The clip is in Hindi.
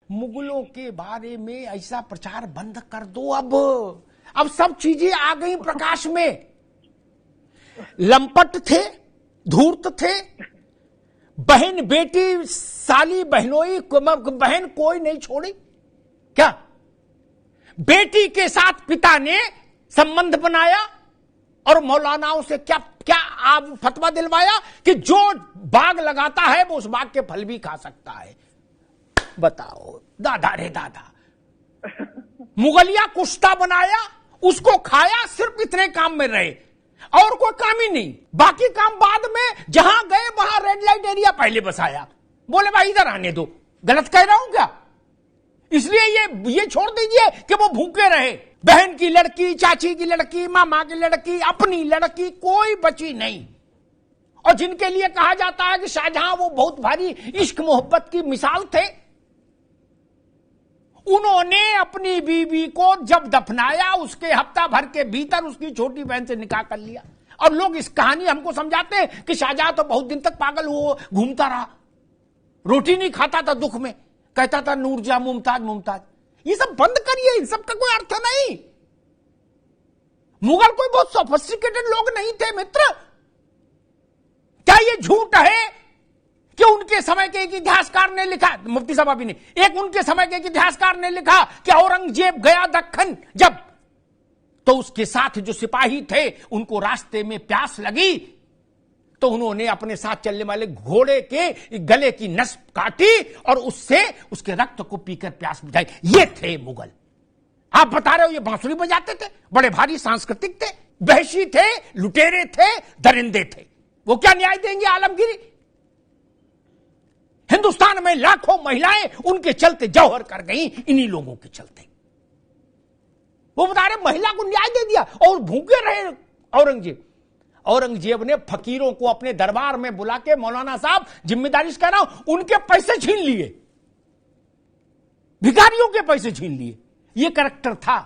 मुगलों के बारे में ऐसा प्रचार बंद कर दो। अब सब चीजें आ गई प्रकाश में। लंपट थे, धूर्त थे, बहन बेटी साली बहनोई बहन कोई नहीं छोड़ी। क्या बेटी के साथ पिता ने संबंध बनाया और मौलानाओं से क्या क्या आप फतवा दिलवाया कि जो बाग लगाता है वो उस बाग के फल भी खा सकता है। बताओ दादा रे दादा। मुगलिया कुश्ता बनाया, उसको खाया, सिर्फ इतने काम में रहे और कोई काम ही नहीं। बाकी काम बाद में, जहां गए वहां रेड लाइट एरिया पहले बसाया। बोले भाई इधर आने दो। गलत कह रहा हूं क्या? इसलिए ये छोड़ दीजिए कि वो भूखे रहे। बहन की लड़की, चाची की लड़की, मामा की लड़की, अपनी लड़की कोई बची नहीं। और जिनके लिए कहा जाता है कि शाहजहां वो बहुत भारी इश्क मोहब्बत की मिसाल थे, उन्होंने अपनी बीवी को जब दफनाया उसके हफ्ता भर के भीतर उसकी छोटी बहन से निकाह कर लिया। और लोग इस कहानी हमको समझाते हैं कि शाहजहां तो बहुत दिन तक पागल हुआ घूमता रहा, रोटी नहीं खाता था दुख में, कहता था नूरजहां मुमताज मुमताज। ये सब बंद करिए, इन सब का कोई अर्थ नहीं। मुगल कोई बहुत सोफिस्टिकेटेड लोग नहीं थे मित्र। क्या ये झूठ है कि उनके समय के एक इतिहासकार ने लिखा, मुफ्ती साहब अभी ने, एक उनके समय के एक इतिहासकार ने लिखा कि औरंगजेब गया दक्खन जब, तो उसके साथ जो सिपाही थे उनको रास्ते में प्यास लगी तो उन्होंने अपने साथ चलने वाले घोड़े के गले की नस काटी और उससे उसके रक्त को पीकर प्यास बुझाई। ये थे मुगल। आप बता रहे हो ये बांसुरी बजाते थे, बड़े भारी सांस्कृतिक थे, वहशी थे, लुटेरे थे, दरिंदे थे। वो क्या न्याय देंगे आलमगीरी? हिंदुस्तान में लाखों महिलाएं उनके चलते जौहर कर गई, इन्हीं लोगों के चलते। वो बता रहे महिला को न्याय दे दिया और भूखे रहे औरंगजेब। औरंगजेब ने फकीरों को अपने दरबार में बुला के, मौलाना साहब जिम्मेदारी से कह रहा हूं, उनके पैसे छीन लिए, भिखारियों के पैसे छीन लिए। ये करैक्टर था।